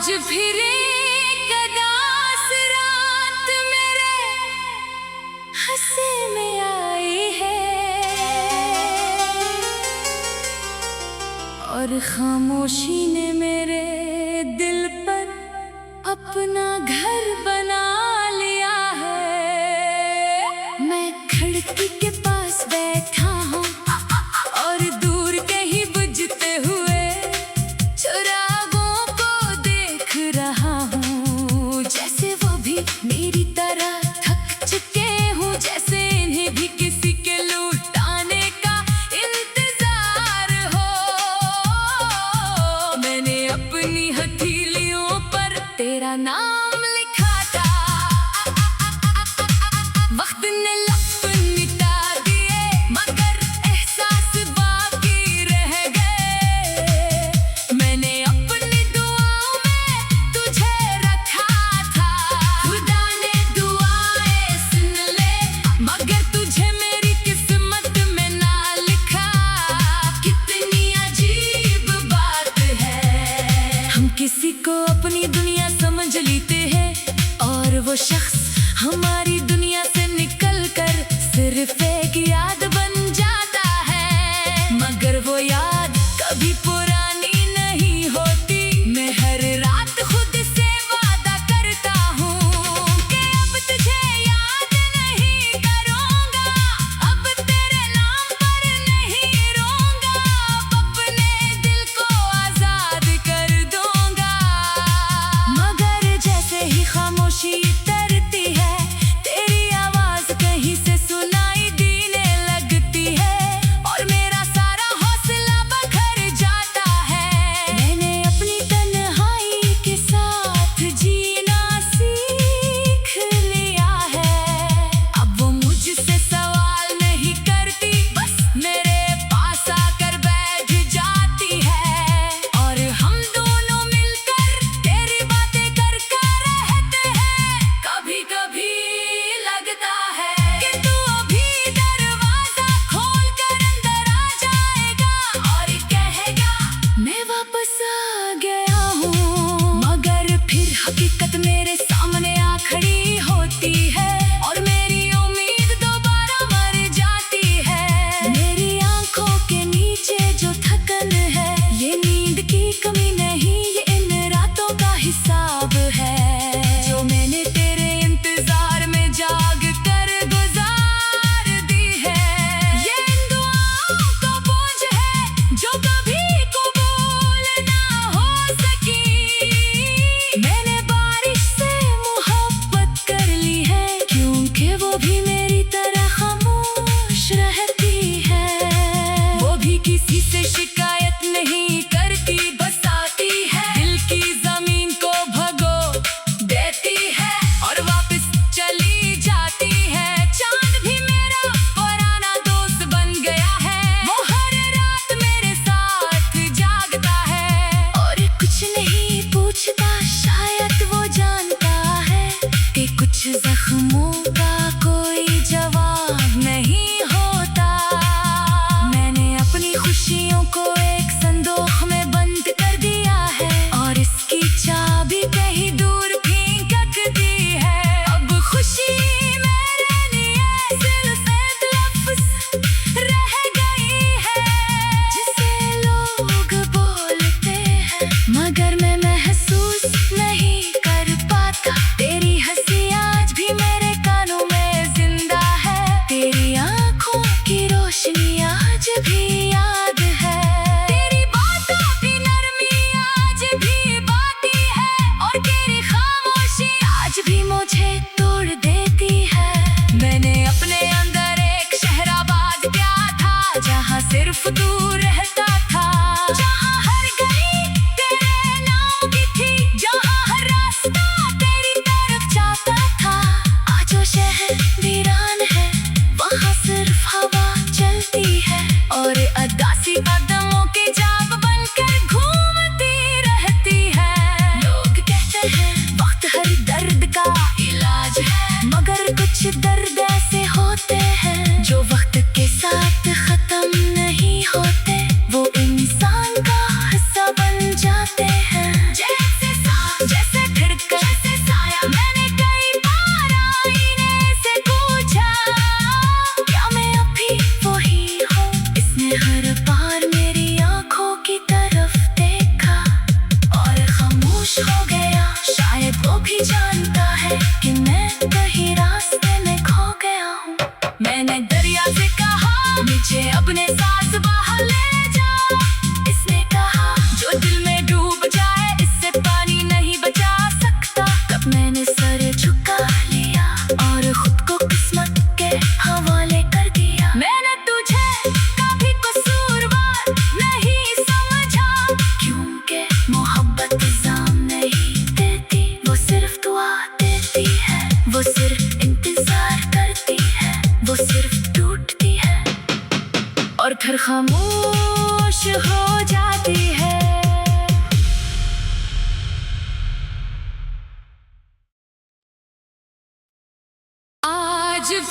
आज फिर एक उदास रात मेरे हंसे में आई है और खामोशी ने मेरे दिल पर अपना घर बना लिया है। मैं खिड़की के पास बैठा हूँ और दूर कहीं बुझते हुए चिरागों को देख रहा हूँ। जैसे वो भी मेरी तरह थक चुके हूँ, जैसे इन्हें भी किसी के लुटाने का इंतजार हो। मैंने अपनी हथेलियों पर तेरा नाम लिखा था, वक्त ने लफ्ज़ मिटा दिए मगर एहसास बाकी रह गए। मैंने अपनी दुआओं में तुझे रखा था, खुदा ने दुआएं सुन ले मगर तुझे मेरी किस्मत में ना लिखा। कितनी अजीब बात है, हम किसी को अपनी दुनिया समझ लेते हैं और वो शख्स हमारी दुनिया से निकल कर सिर्फ एक याद बन जाता है। मगर वो याद कभी पुरानी नहीं होती। मैं हर रात खुद से वादा करता हूँ कि अब तुझे याद नहीं करूँगा, अब तेरे नाम पर नहीं रोऊंगा, अब अपने दिल को आजाद कर दूंगा। मगर जैसे ही खामोशी तरती है, तेरी आवाज कहीं से सुनाई देने लगती है और मेरा सारा हौसला बखर जाता है। मैंने अपनी तन्हाई के साथ जीना सीख लिया है। अब वो मुझसे सवाल नहीं करती, बस मेरे पास आकर बैठ जाती है और हम दोनों मिलकर तेरी बातें करते रहते हैं। कभी कभी लगता है कि तू अभी दरवाजा खोल कर अंदर आ जाएगा और कहेगा मैं वापस आ गया हूँ। मगर फिर हकीकत मेरे सामने आ खड़ी होती है और मेरी उम्मीद दोबारा मर जाती है। मेरी आंखों के नीचे जो थकन है, ये नींद की कमी नहीं, ये इन रातों का हिसाब है जो मैंने तेरे इंतजार में जाग कर गुजार दी है। ये इन दुआओं का बोझ है जो कभी कबूल ना हो सकी। मैंने बारिश से मोहब्बत कर ली है क्योंकि वो भी मेरी तरह खामोश रहती है। वो भी किसी से शिकायत नहीं करती, बस आती है दिल की जमीन को भगो देती है और वापस चली जाती है। चांद भी मेरा पुराना दोस्त बन गया है, वो हर रात मेरे साथ जागता है और कुछ नहीं पूछता, शायद वो जानता है कि कुछ जख्मों का कोई जवाब नहीं होता। मैंने अपनी खुशियों को एक संदूक में बंद कर दिया है और इसकी चाबी कहीं दूर फेंक दी है। अब खुशी मेरे लिए सिर्फ एक लफ्ज़ रह गई है जिसे लोग बोलते हैं मगर मैं महसूस नहीं कर पाता। तेरी हंसी आज भी मेरे कानों में जिंदा है, तेरी आंखों की रोशनी आज भी याद है, तेरी बातों की नरमी आज भी बाकी है और तेरी खामोशी आज भी मुझे तोड़ देती है। मैंने अपने अंदर एक शहराबाद किया था जहाँ सिर्फ तू रहता था, जहाँ हर गली तेरे नाम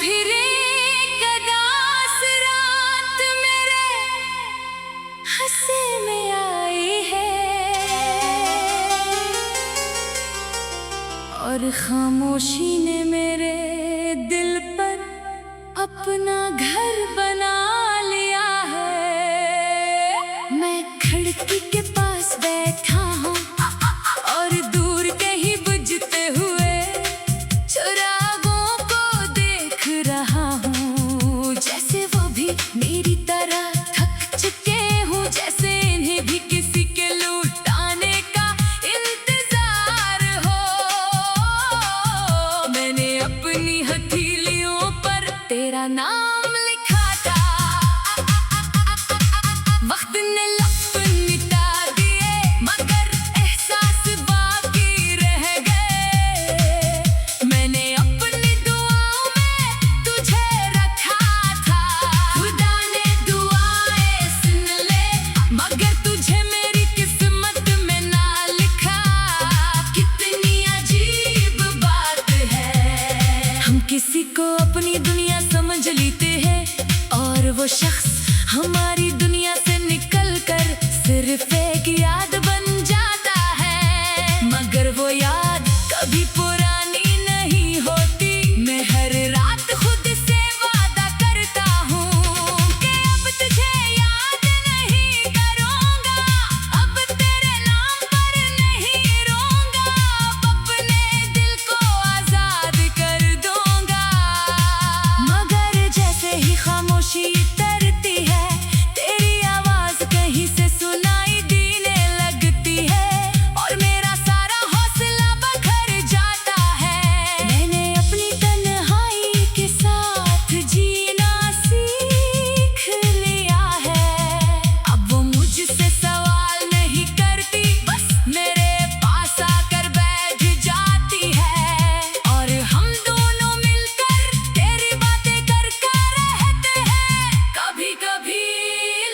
फिर एक उदास रात मेरे हंसे में आई है, और खामोशी ने मेरे दिल पर अपना घर बना लिया है। मैं खिड़की के पास बैठा हूँ और दूर कहीं बुझते हुए चिरागों को देख रहा हूँ। जैसे वो भी मेरी तरह थक चुके हूँ, जैसे इन्हें भी किसी के लुटाने का इंतजार हो। मैंने अपनी हथेलियों पर तेरा नाम लिखा था, वक्त ने लफ्ज़ मिटा दिए मगर एहसास बाकी रह गए। मैंने अपनी दुआओं में तुझे रखा था, खुदा ने दुआएं सुन ले मगर तुझे मेरी किस्मत में ना लिखा। कितनी अजीब बात है, हम किसी को अपनी दुनिया समझ लेते हैं और वो शख्स हमारी दुनिया से निकल कर सिर्फ एक याद बन जाता है। मगर वो याद कभी पुरानी नहीं होती। मैं हर रात खुद से वादा करता हूँ कि अब तुझे याद नहीं करूँगा, अब तेरे नाम पर नहीं रोऊंगा, अब अपने दिल को आजाद कर दूंगा। मगर जैसे ही खामोशी तरती है, तेरी आवाज कहीं से सुनाई देने लगती है और मेरा सारा हौसला बखर जाता है। मैंने अपनी तन्हाई के साथ जीना सीख लिया है। अब वो मुझसे सवाल नहीं करती, बस मेरे पास आकर बैठ जाती है और हम दोनों मिलकर तेरी बातें करते रहते हैं। कभी कभी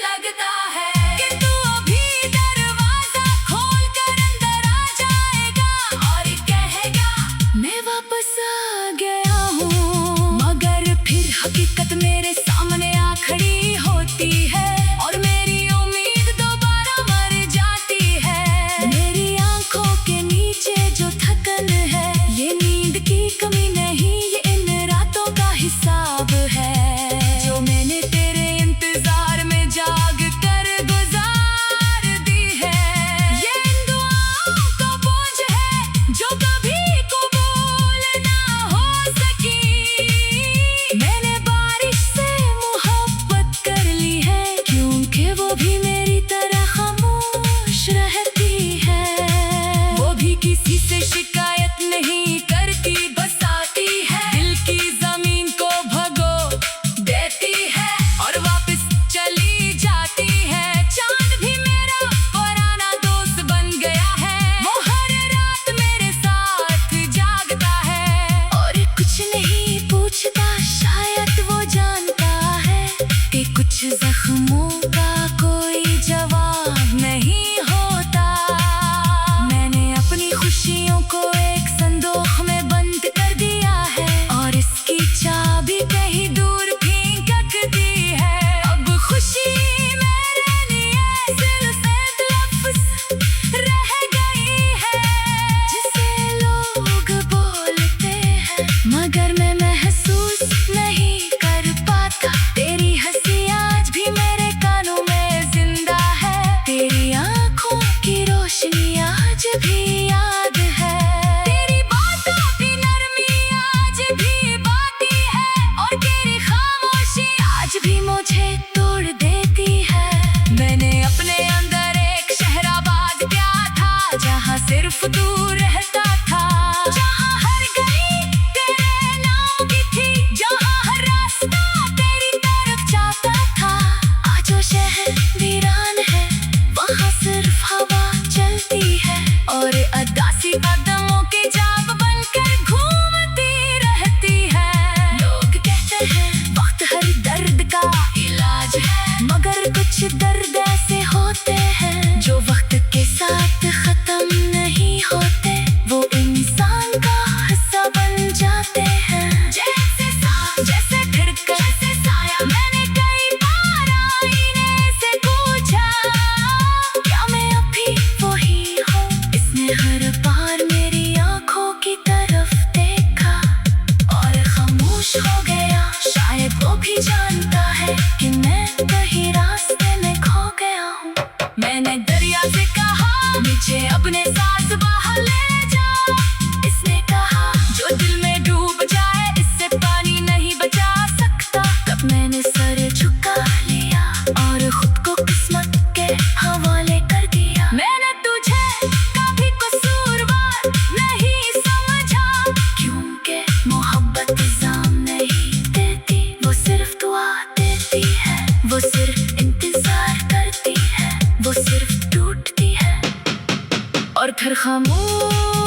लगता है कि तू अभी दरवाजा खोल कर अंदर आ जाएगा और कहेगा मैं वापस आ गया हूँ। मगर फिर हकीकत मेरे सामने आ खड़ी होती है और मेरी उम्मीद दोबारा मर जाती है। मेरी आंखों के नीचे जो थकन है, ये नींद की कमी नहीं, ये इन रातों का हिसाब है जो मैंने तेरे इंतजार में जाग कर गुजार दी है। ये इन दुआओं का बोझ है जो कभी कबूल ना हो सकी। मैंने बारिश से मोहब्बत कर ली है क्योंकि वो भी मेरी तरह खामोश रहती है। वो भी किसी से शिकायत नहीं करती, बस आती है दिल की जमीन को भगो देती है और वापस चली जाती है। चांद भी मेरा पुराना दोस्त बन गया है, वो हर रात मेरे साथ जागता है और कुछ नहीं पूछता, शायद वो जानता है कि कुछ जख्मों का कोई जवाब नहीं होता। मैंने अपनी खुशियों को एक संदूक में बंद कर दिया है और इसकी चाबी कहीं दूर फेंक दी है। अब खुशी मेरे लिए सिर्फ एक लफ्ज़ रह गई है जिसे लोग बोलते हैं मगर मैं महसूस नहीं कर पाता। तेरी हंसी आज भी मेरे कानों में जिंदा है, तेरी आंखों की रोशनी आज भी याद है, तेरी बातों की नरमी आज भी बाकी है और तेरी खामोशी आज भी मुझे तोड़ देती है। मैंने अपने अंदर एक शहराबाद किया था जहाँ सिर्फ तू रहता था, जहाँ हर गली तेरे नाम की थी, जहाँ हर रास्ता तेरी तरफ जाता था। आज वो शहर वीरान है, वहाँ सिर्फ हवा चलती है और अदासी कदमों के जाप बनकर घूमती रहती है। लोग कहते हैं वक्त हर दर्द का इलाज है, मगर कुछ दर्द ऐसे होते हैं जो वक्त के साथ खत्म नहीं होते, वो इंसान का हिस्सा बन जाते हैं। जैसे मुझे अपने साथ बाहर ले जा। इसने कहा जो दिल में डूब जाए इससे पानी नहीं बचा सकता। तब मैंने सर झुका लिया और खुद को किस्मत के हवाले कर दिया। मैंने तुझे कभी कसूरवार नहीं समझा, क्योंकि मोहब्बत इल्जाम नहीं देती, वो सिर्फ दुआ देती है। वो सिर्फ इंतजार करती है, वो सिर्फ टूटती है और फिर खामोश